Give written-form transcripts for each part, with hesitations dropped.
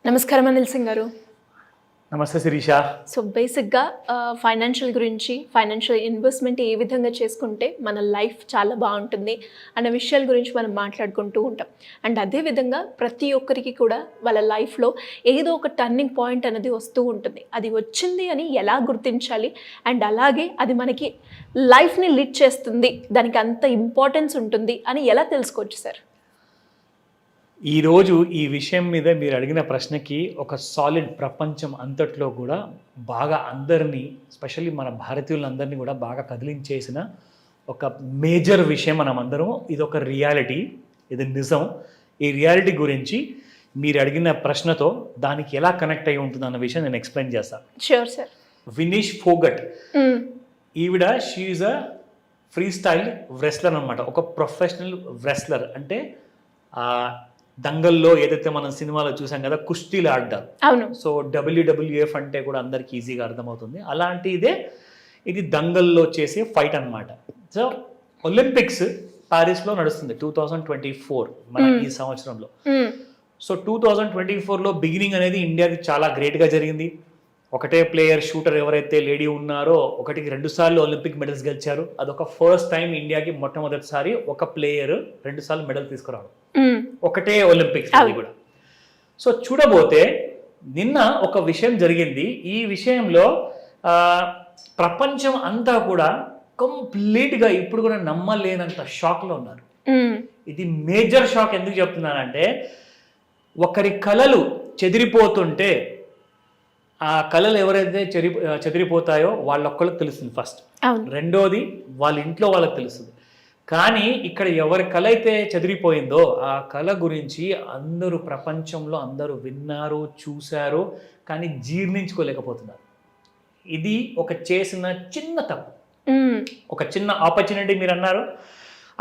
నమస్కారం అనిల్ సింగ్ గారు. నమస్తే శిరీష. సో బేసిక్గా ఫైనాన్షియల్ గురించి, ఫైనాన్షియల్ ఇన్వెస్ట్మెంట్ ఏ విధంగా చేసుకుంటే మన లైఫ్ చాలా బాగుంటుంది అన్న విషయాల గురించి మనం మాట్లాడుకుంటూ ఉంటాం. అండ్ అదేవిధంగా ప్రతి ఒక్కరికి కూడా వాళ్ళ లైఫ్లో ఏదో ఒక టర్నింగ్ పాయింట్ అనేది వస్తూ ఉంటుంది. అది వచ్చింది అని ఎలా గుర్తించాలి, అండ్ అలాగే అది మనకి లైఫ్ని లీడ్ చేస్తుంది, దానికి అంత ఇంపార్టెన్స్ ఉంటుంది అని ఎలా తెలుసుకోవచ్చు సార్? ఈరోజు ఈ విషయం మీద మీరు అడిగిన ప్రశ్నకి ఒక సాలిడ్ ప్రపంచం అంతట్లో కూడా బాగా అందరినీ, స్పెషల్లీ మన భారతీయులందరినీ కూడా బాగా కదిలించేసిన ఒక మేజర్ విషయం మనం అందరం. ఇది ఒక రియాలిటీ, ఇది నిజం. ఈ రియాలిటీ గురించి మీరు అడిగిన ప్రశ్నతో దానికి ఎలా కనెక్ట్ అయి ఉంటుంది అన్న విషయం నేను ఎక్స్ప్లెయిన్ చేస్తాను. Sure sir. వినీష్ ఫోగట్, ఈవిడ she is a free style wrestler అనమాట. ఒక ప్రొఫెషనల్ రెస్లర్. అంటే దంగల్లో ఏదైతే మనం సినిమాలో చూసాం కదా, కుస్తీలు ఆడతారు. అవును. సో WWF అంటే కూడా అందరికి ఈజీగా అర్థమవుతుంది. అలాంటిదే ఇది దంగల్లో చేసే ఫైట్ అనమాట. సో ఒలింపిక్స్ ప్యారిస్లో నడుస్తుంది 2024 మన ఈ సంవత్సరంలో. సో 2024లో బిగినింగ్ అనేది ఇండియాకి చాలా గ్రేట్గా జరిగింది. ఒకటే ప్లేయర్ షూటర్ ఎవరైతే లేడీ ఉన్నారో 1-2 సార్లు ఒలింపిక్ మెడల్స్ గెలిచారు. అదొక ఫస్ట్ టైం ఇండియాకి మొట్టమొదటిసారి ఒక ప్లేయర్ 2 సార్లు మెడల్ తీసుకురావడం, ఒకటే ఒలింపిక్స్ అది కూడా. సో చూడబోతే నిన్న ఒక విషయం జరిగింది. ఈ విషయంలో ప్రపంచం అంతా కూడా కంప్లీట్గా ఇప్పుడు కూడా నమ్మలేనంత షాక్లో ఉన్నారు. ఇది మేజర్ షాక్. ఎందుకు చెప్తున్నానంటే, ఒకరి కళలు చెదిరిపోతుంటే ఆ కళలు ఎవరైతే చెదిరిపోతాయో వాళ్ళొక్కళ్ళకి తెలుస్తుంది ఫస్ట్. రెండోది వాళ్ళ ఇంట్లో వాళ్ళకి తెలుస్తుంది. కానీ ఇక్కడ ఎవరి కళ అయితే చెదిరిపోయిందో ఆ కళ గురించి అందరూ ప్రపంచంలో అందరూ విన్నారు, చూశారు, కానీ జీర్ణించుకోలేకపోతున్నారు. ఇది ఒక చేసిన చిన్న తప్పు, ఒక చిన్న ఆపర్చునిటీ. మీరు అన్నారు,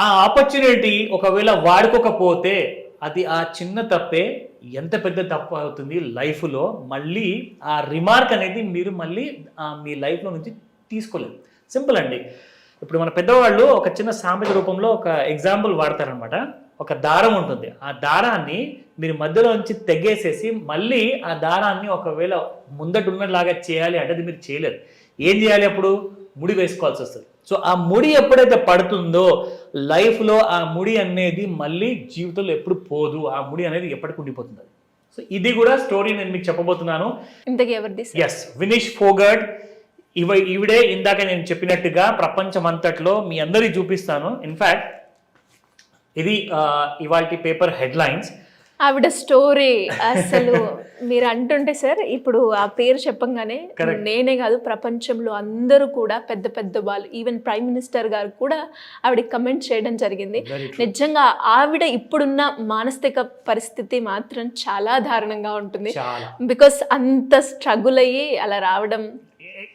ఆ ఆపర్చునిటీ ఒకవేళ వాడుకోకపోతే అది ఆ చిన్న తప్పే ఎంత పెద్ద తప్పు అవుతుంది లైఫ్లో. మళ్ళీ ఆ రిమార్క్ అనేది మీరు మళ్ళీ మీ లైఫ్లో నుంచి తీసుకోలేదు. సింపుల్ అండి. ఇప్పుడు మన పెద్దవాళ్ళు ఒక చిన్న సామెత రూపంలో ఒక ఎగ్జాంపుల్ వాడతారనమాట. ఒక దారం ఉంటుంది, ఆ దారాన్ని మీరు మధ్యలో నుంచి తెగేసేసి మళ్ళీ ఆ దారాన్ని ఒకవేళ ముందట ఉన్నలాగా చేయాలి అంటే అది మీరు చేయలేరు. ఏం చేయాలి? అప్పుడు ముడి వేసుకోవాల్సి వస్తుంది. సో ఆ ముడి ఎప్పుడైతే పడుతుందో లైఫ్లో ఆ ముడి అనేది మళ్ళీ జీవితంలో ఎప్పుడు పోదు. ఆ ముడి అనేది ఎప్పటికి ఉండిపోతుంది. సో ఇది కూడా స్టోరీ నేను మీకు చెప్పబోతున్నాను. ఎస్, వినీష్ ఫోగట్. ఈవిడే ఇందాక నేను చెప్పినట్టుగా ప్రపంచం అంతట్లో మీ అందరికీ చూపిస్తాను. ఇన్ఫ్యాక్ట్ ఇది ఇవాల్టి పేపర్ హెడ్లైన్స్. ఆవిడ స్టోరీ అసలు మీరు అంటుంటే సార్, ఇప్పుడు ఆ పేరు చెప్పంగానే నేనే కాదు ప్రపంచంలో అందరూ కూడా పెద్ద పెద్ద వాళ్ళు, ఈవెన్ ప్రైమ్ మినిస్టర్ గారు కూడా ఆవిడ కమెంట్ చేయడం జరిగింది. నిజంగా ఆవిడ ఇప్పుడున్న మానసిక పరిస్థితి మాత్రం చాలా దారుణంగా ఉంటుంది. బికాస్ అంత స్ట్రగుల్ అయ్యి అలా రావడం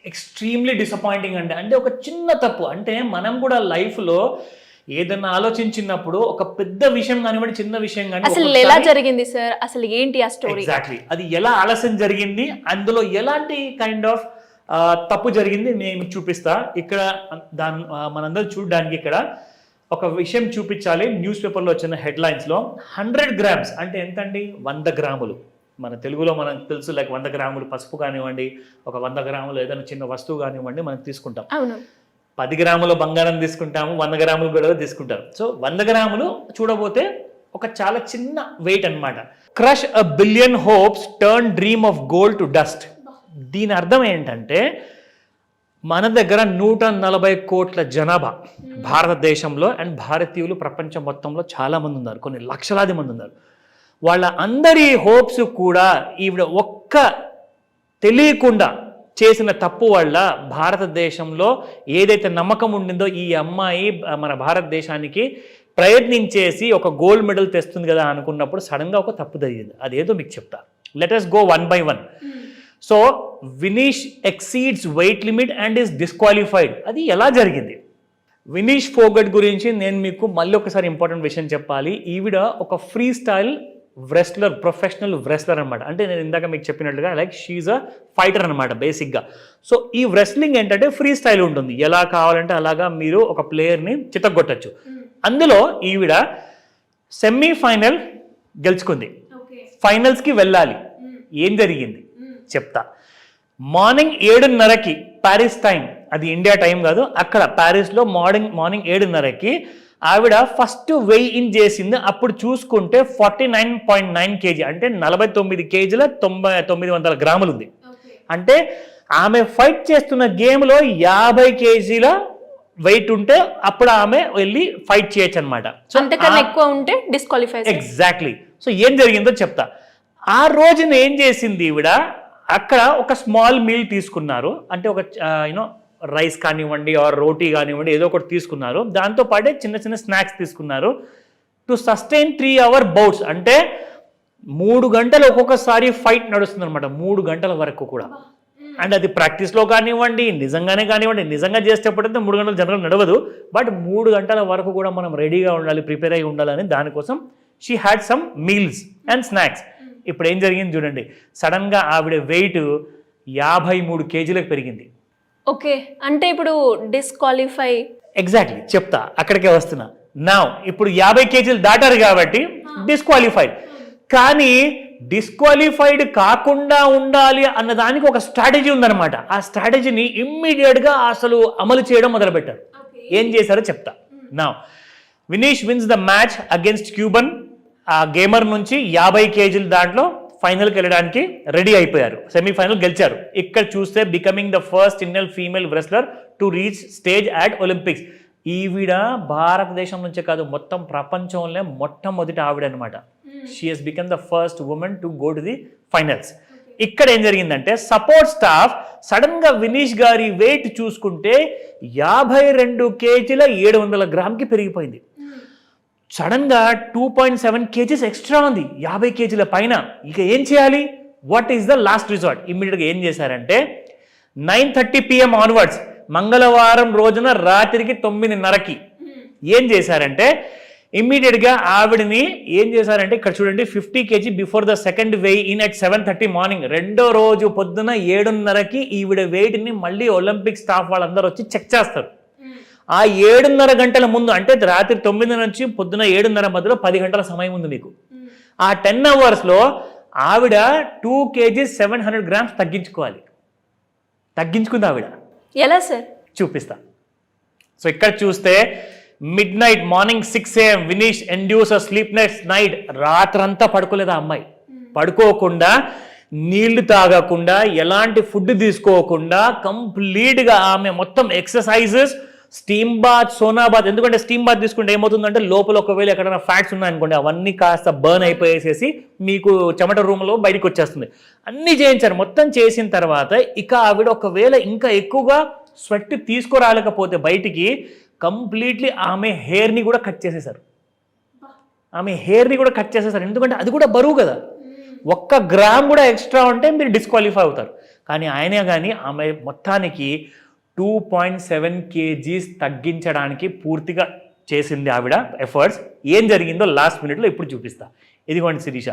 ఎక్స్ట్రీమ్లీ డిసప్పాయింటింగ్ అండి. అంటే ఒక చిన్న తప్పు. అంటే మనం కూడా లైఫ్లో ఏదన్నా ఆలోచించినప్పుడు ఒక పెద్ద విషయం కానివ్వండి, చిన్న విషయం కానీ, అసలు ఎలా జరిగింది సార్, అసలు ఏంటి ఆ స్టోరీ, ఎగ్జాక్ట్లీ అది ఎలా ఆలస్యం జరిగింది, అందులో ఎలాంటి కైండ్ ఆఫ్ తప్పు జరిగింది నేను చూపిస్తా. ఇక్కడ మనందరూ చూడడానికి ఇక్కడ ఒక విషయం చూపించాలి. న్యూస్ పేపర్లో వచ్చిన హెడ్లైన్స్లో 100 grams అంటే ఎంతండి? 100 గ్రాములు. మన తెలుగులో మనకు తెలుసు, లైక్ 100 గ్రాములు పసుపు కానివ్వండి, ఒక 100 గ్రాములు ఏదైనా చిన్న వస్తువు కానివ్వండి మనం తీసుకుంటాం. 10 గ్రాముల బంగారం తీసుకుంటాము, 100 గ్రాములు కూడా తీసుకుంటారు. సో 100 గ్రాములు చూడబోతే ఒక చాలా చిన్న వెయిట్ అనమాట. Crush a billion hopes, turn dream of gold to dust. దీని అర్థం ఏంటంటే, మన దగ్గర 140 కోట్ల జనాభా భారతదేశంలో, అండ్ భారతీయులు ప్రపంచం మొత్తంలో చాలా మంది ఉన్నారు, కొన్ని లక్షలాది మంది ఉన్నారు. వాళ్ళ అందరి హోప్స్ కూడా ఈవిడ ఒక్క తెలియకుండా చేసిన తప్పు వల్ల భారతదేశంలో ఏదైతే నమ్మకం ఉండిందో ఈ అమ్మాయి మన భారతదేశానికి ప్రయత్నించేసి ఒక గోల్డ్ మెడల్ తెస్తుంది కదా అనుకున్నప్పుడు సడన్గా ఒక తప్పు జరిగింది. అదేదో మీకు చెప్తా. Let us go one by one. So Vineesh exceeds wait limit and is disqualified. అది ఎలా జరిగింది? వినీష్ ఫోగట్ గురించి నేను మీకు మళ్ళీ ఒకసారి ఇంపార్టెంట్ విషయం చెప్పాలి. ఈవిడ ఒక free style wrestler, professional wrestler అనమాట. అంటే నేను ఇందాక మీకు చెప్పినట్లుగా లైక్ షీఈ్ అ ఫైటర్ అనమాట బేసిక్గా. సో ఈ రెస్లింగ్ ఏంటంటే ఫ్రీ స్టైల్ ఉంటుంది. ఎలా కావాలంటే అలాగా మీరు ఒక ప్లేయర్ని చితగొట్టచ్చు. అందులో ఈవిడ సెమీఫైనల్ గెలుచుకుంది, ఫైనల్స్కి వెళ్ళాలి. ఏం జరిగింది చెప్తా. మార్నింగ్ 7:30కి ప్యారిస్ టైం, అది ఇండియా టైం కాదు, అక్కడ ప్యారిస్లో మార్నింగ్ 7:30కి ఆవిడ ఫస్ట్ వెయి్ ఇన్ చేసింది. అప్పుడు చూసుకుంటే 49.9 kg, అంటే 49 kgల 900 గ్రాములు ఉంది. అంటే ఆమె ఫైట్ చేస్తున్న గేమ్లో 50 kgల వెయిట్ ఉంటే అప్పుడు ఆమె వెళ్ళి ఫైట్ చేయొచ్చు అనమాట. అంతకన్నా ఎక్కువ ఉంటే డిస్క్వాలిఫై. ఎగ్జాక్ట్లీ. సో ఏం జరిగిందో చెప్తా. ఆ రోజున ఏం చేసింది ఈవిడ, అక్కడ ఒక స్మాల్ మీల్ తీసుకున్నారు, అంటే ఒక రైస్ కానివ్వండి ఆర్ రోటీ కానివ్వండి ఏదో ఒకటి తీసుకున్నారు. దాంతోపాటే చిన్న చిన్న స్నాక్స్ తీసుకున్నారు. టు సస్టైన్ 3 hour బౌట్స్, అంటే 3 గంటలు ఒక్కొక్కసారి ఫైట్ నడుస్తుంది అనమాట, 3 గంటల వరకు కూడా. అండ్ అది ప్రాక్టీస్లో కానివ్వండి, నిజంగానే కానివ్వండి, నిజంగా చేసేటప్పుడైతే 3 గంటలు జనరల్ నడవదు, బట్ 3 గంటల వరకు కూడా మనం రెడీగా ఉండాలి, ప్రిపేర్ అయి ఉండాలని దానికోసం she had some meals and snacks. ఇప్పుడు ఏం జరిగింది చూడండి, సడన్గా ఆవిడ వెయిట్ 53 kgలకు పెరిగింది. ఓకే, అంటే ఇప్పుడు డిస్క్వాలిఫై. ఎగ్జాక్ట్లీ, చెప్తా, అక్కడికే వస్తున్నా. నా ఇప్పుడు 50 kgలు దాటారు కాబట్టి డిస్క్వాలిఫైడ్. కానీ డిస్క్వాలిఫైడ్ కాకుండా ఉండాలి అన్న దానికి ఒక స్ట్రాటజీ ఉందన్నమాట. ఆ స్ట్రాటజీని ఇమ్మీడియట్గా అసలు అమలు చేయడం మొదలుపెట్టారు. ఏం చేశారో చెప్తా. నా Vinesh wins the match against Cuban. ఆ గేమర్ నుంచి 50 kgలు దాంట్లో ఫైనల్కి వెళ్ళడానికి రెడీ అయిపోయారు, సెమీఫైనల్ గెలిచారు. ఇక్కడ చూస్తే becoming the first Indian female wrestler to reach stage at Olympics. ఈవిడ భారతదేశం నుంచే కాదు, మొత్తం ప్రపంచంలో మొట్టమొదటి ఆవిడ అనమాట. She has become the first women to go to the finals. ఇక్కడ ఏం జరిగిందంటే సపోర్ట్ స్టాఫ్ సడన్ గా వినీష్ గారి వెయిట్ చూసుకుంటే 52 kgల 700 గ్రామ్కి పెరిగిపోయింది. సడన్ గా 2.7 kgs ఎక్స్ట్రా ఉంది 50 kgల పైన. ఇక ఏం చేయాలి? What is the last resort? ఇమ్మీడియట్గా ఏం చేశారంటే 9:30 PM ఆన్వర్డ్స్, మంగళవారం రోజున రాత్రికి 9:30కి ఏం చేశారంటే ఇమ్మీడియట్గా ఆవిడని ఏం చేశారంటే ఇక్కడ చూడండి 50 kg before the second weigh in at 7:30 morning. రెండో రోజు పొద్దున 7:30కి ఈవిడ వెయిట్ని మళ్ళీ ఒలింపిక్ స్టాఫ్ వాళ్ళందరూ వచ్చి చెక్ చేస్తారు. ఆ 7:30 గంటల ముందు, అంటే రాత్రి 9 నుంచి పొద్దున 7:30 మధ్యలో 10 గంటల సమయం ఉంది మీకు. ఆ 10 hours ఆవిడ 2 kg 700 grams తగ్గించుకుంది ఆవిడ. ఎలా సార్? చూపిస్తా. సో ఇక్కడ చూస్తే mid night morning 6 AM Vineesh end use sleepless night. రాత్రంతా పడుకోలేదు ఆ అమ్మాయి. పడుకోకుండా, నీళ్లు తాగకుండా, ఎలాంటి ఫుడ్ తీసుకోకుండా కంప్లీట్గా ఆమె మొత్తం exercises, steam bath, sauna bath. ఎందుకంటే స్టీమ్ బాత్ తీసుకుంటే ఏమవుతుందంటే లోపల ఒకవేళ ఎక్కడైనా ఫ్యాట్స్ ఉన్నాయనుకోండి అవన్నీ కాస్త బర్న్ అయిపోయేసేసి మీకు చెమట రూమ్లో బయటకు వచ్చేస్తుంది. అన్నీ చేయించారు. మొత్తం చేసిన తర్వాత ఇక ఆవిడ ఒకవేళ ఇంకా ఎక్కువగా స్వెట్ తీసుకురాలేకపోతే బయటికి కంప్లీట్లీ ఆమె హెయిర్ని కూడా కట్ చేసేసారు. ఎందుకంటే అది కూడా బరువు కదా, 1 గ్రామ్ కూడా ఎక్స్ట్రా ఉంటే మీరు డిస్క్వాలిఫై అవుతారు. కానీ ఆయనే కానీ ఆమె మొత్తానికి 2.7 kgs తగ్గించడానికి పూర్తిగా చేసింది ఆవిడ ఎఫర్ట్స్. ఏం జరిగిందో లాస్ట్ మినిట్లో ఇప్పుడు చూపిస్తా. ఇదిగోండి Sirisha,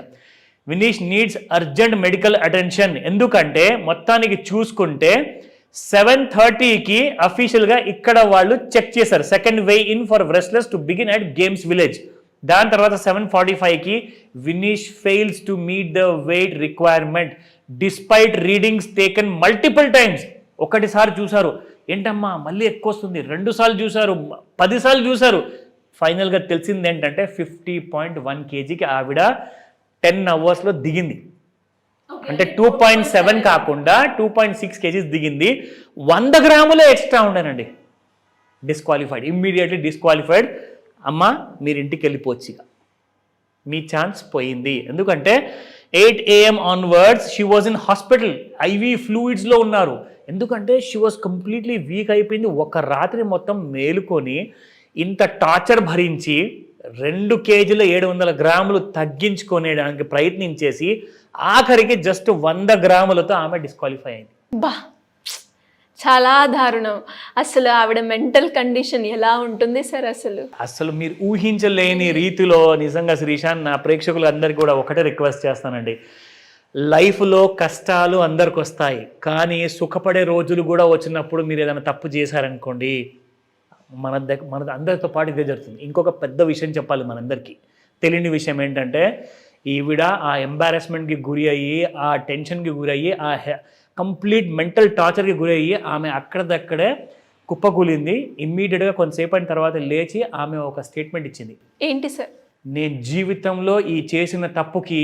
Vinesh needs urgent medical attention. ఎందుకంటే మొత్తానికి చూసుకుంటే 7:30కి అఫీషియల్గా ఇక్కడ వాళ్ళు చెక్ చేశారు second weigh in for wrestlers to begin at games village. దాని తర్వాత 7:45కి Vinesh fails to meet the weight requirement despite readings taken multiple times. ఒకటిసారి చూశారు, ఏంటమ్మా మళ్ళీ ఎక్కువ వస్తుంది, 2 సార్లు చూశారు, 10 సార్లు చూశారు. ఫైనల్గా తెలిసింది ఏంటంటే 50.1 kgకి ఆవిడ 10 hours దిగింది. అంటే 2.7 కాకుండా 2.6 kgs దిగింది. 100 గ్రాములే ఎక్స్ట్రా ఉండేనండి. Disqualified, immediately disqualified. అమ్మా మీరు ఇంటికి వెళ్ళిపోవచ్చు, ఇక మీ ఛాన్స్ పోయింది. ఎందుకంటే 8 AM onwards she was in hospital, IV ఫ్లూయిడ్స్లో ఉన్నారు. ఎందుకంటే షీ వాజ్ కంప్లీట్లీ వీక్ అయిపోయింది. ఒక రాత్రి మొత్తం మేలుకొని ఇంత టార్చర్ భరించి 2 kg 700 గ్రాములు తగ్గించుకునేడానికి ప్రయత్నించేసి ఆఖరికి జస్ట్ 100 గ్రాములతో ఆమె డిస్క్వాలిఫై అయింది. బా, చాలా దారుణం. అసలు ఆవిడ మెంటల్ కండిషన్ ఎలా ఉంటుంది సార్? అసలు మీరు ఊహించలేని రీతిలో. నిజంగా శ్రీశాంత్, నా ప్రేక్షకులు అందరికీ కూడా ఒకటే రిక్వెస్ట్ చేస్తానండి, లైఫ్లో కష్టాలు అందరికి వస్తాయి, కానీ సుఖపడే రోజులు కూడా వచ్చినప్పుడు మీరు ఏదైనా తప్పు చేశారనుకోండి, మన అందరితో పాటు ఇదే జరుగుతుంది. ఇంకొక పెద్ద విషయం చెప్పాలి మనందరికీ. తెలియని విషయం ఏంటంటే ఈవిడ ఆ ఎంబారెస్మెంట్కి గురి అయ్యి, ఆ టెన్షన్కి గురి అయ్యి, ఆ కంప్లీట్ మెంటల్ టార్చర్కి గురి అయ్యి ఆమె అక్కడదక్కడే కుప్పకూలింది. ఇమ్మీడియట్గా కొంతసేపు అయిన తర్వాత లేచి ఆమె ఒక స్టేట్మెంట్ ఇచ్చింది. ఏంటి సార్? నేను జీవితంలో ఈ చేసిన తప్పుకి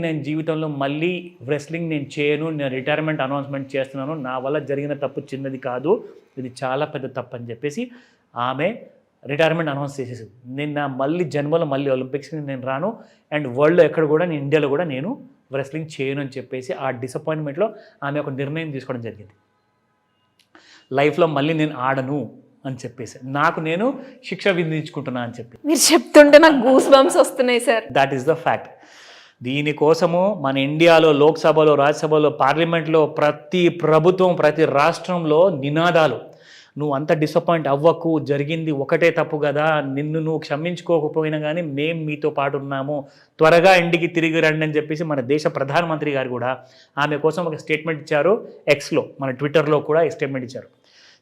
నేను జీవితంలో మళ్ళీ రెస్లింగ్ నేను చేయను, నేను రిటైర్మెంట్ అనౌన్స్మెంట్ చేస్తున్నాను, నా వల్ల జరిగిన తప్పు చిన్నది కాదు, ఇది చాలా పెద్ద తప్పు అని చెప్పేసి ఆమె రిటైర్మెంట్ అనౌన్స్ చేసేసింది. నేను నా జన్మలో మళ్ళీ ఒలింపిక్స్కి నేను రాను, అండ్ వరల్డ్లో ఎక్కడ కూడా నేను ఇండియాలో కూడా నేను రెస్లింగ్ చేయను అని చెప్పేసి ఆ డిసప్పాయింట్మెంట్లో ఆమె ఒక నిర్ణయం తీసుకోవడం జరిగింది. లైఫ్లో మళ్ళీ నేను ఆడను అని చెప్పేసి నేను శిక్ష విధించుకుంటున్నా అని చెప్పి. మీరు చెప్తుంటే నాకు గూస్ బంప్స్ వస్తున్నాయి sir. That is the fact. దీనికోసము మన ఇండియాలో లోక్సభలో, రాజ్యసభలో, పార్లమెంట్లో ప్రతి ప్రభుత్వం, ప్రతి రాష్ట్రంలో నినాదాలు, నువ్వు అంత డిసప్పాయింట్ అవ్వకు, జరిగింది ఒకటే తప్పు కదా, నిన్ను నువ్వు క్షమించుకోకపోయినా కానీ మేము మీతో పాటు ఉన్నాము, త్వరగా ఇంటికి తిరిగి రండి అని చెప్పేసి మన దేశ ప్రధానమంత్రి గారు కూడా ఆమె కోసం ఒక స్టేట్మెంట్ ఇచ్చారు. ఎక్స్లో, మన ట్విట్టర్లో కూడా ఈ స్టేట్మెంట్ ఇచ్చారు.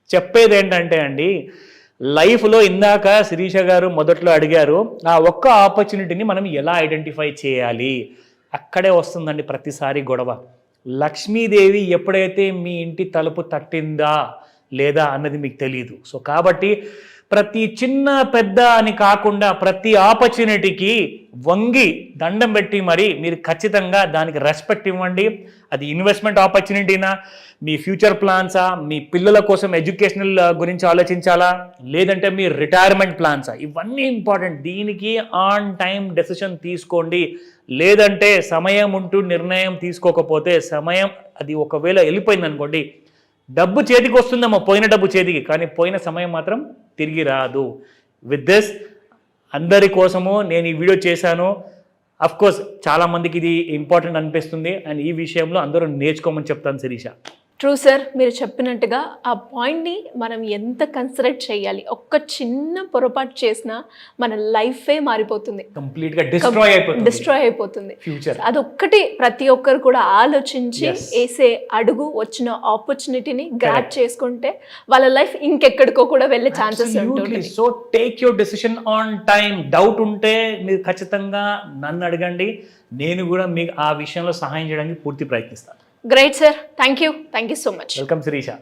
చెప్పేది ఏంటంటే అండి, లైఫ్లో ఇందాక శిరీష గారు మొదట్లో అడిగారు, ఆ ఒక్క ఆపర్చునిటీని మనం ఎలా ఐడెంటిఫై చేయాలి. అక్కడే వస్తుందండి ప్రతిసారి గొడవ. లక్ష్మీదేవి ఎప్పుడైతే మీ ఇంటి తలుపు తట్టిందా లేదా అన్నది మీకు తెలియదు. సో కాబట్టి ప్రతి చిన్న పెద్ద అని కాకుండా ప్రతి ఆపర్చునిటీకి వంగి దండం పెట్టి మరి మీరు ఖచ్చితంగా దానికి రెస్పెక్ట్ ఇవ్వండి. అది ఇన్వెస్ట్మెంట్ ఆపర్చునిటీనా, మీ ఫ్యూచర్ ప్లాన్సా, మీ పిల్లల కోసం ఎడ్యుకేషనల్ గురించి ఆలోచించాలా, లేదంటే మీ రిటైర్మెంట్ ప్లాన్సా, ఇవన్నీ ఇంపార్టెంట్. దీనికి ఆన్ టైం డెసిషన్ తీసుకోండి. లేదంటే సమయం ఉంటూ నిర్ణయం తీసుకోకపోతే సమయం అది ఒకవేళ వెళ్ళిపోయింది అనుకోండి, డబ్బు చేతికి వస్తుందేమో, పోయిన డబ్బు చేతికి, కానీ పోయిన సమయం మాత్రం తిరిగి రాదు. విత్ దిస్ అందరి కోసము నేను ఈ వీడియో చేశాను. అఫ్కోర్స్ చాలామందికి ఇది ఇంపార్టెంట్ అనిపిస్తుంది, అండ్ ఈ విషయంలో అందరూ నేర్చుకోమని చెప్తాను శిరీష. ట్రూ సార్, మీరు చెప్పినట్టుగా ఆ పాయింట్ని మనం ఎంత కన్సిడర్ చేయాలి. ఒక్క చిన్న పొరపాటు చేసినా మన లైఫే మారిపోతుంది, కంప్లీట్గా డిస్ట్రాయ్ అయిపోతుంది ఫ్యూచర్. అదొక్కటి ప్రతి ఒక్కరు కూడా ఆలోచించి వేసే అడుగు, వచ్చిన ఆపర్చునిటీని గ్రాబ్ చేసుకుంటే వాళ్ళ లైఫ్ ఇంకెక్కడికో కూడా వెళ్ళే ఛాన్సెస్ ఉంటుంది. So take your decision on time. Doubt ఉంటే మీరు ఖచ్చితంగా నన్ను అడగండి, నేను కూడా మీకు ఆ విషయంలో సహాయం చేయడానికి పూర్తి ప్రయత్నిస్తాను. Great, sir. Thank you so much. Welcome, Sirisha.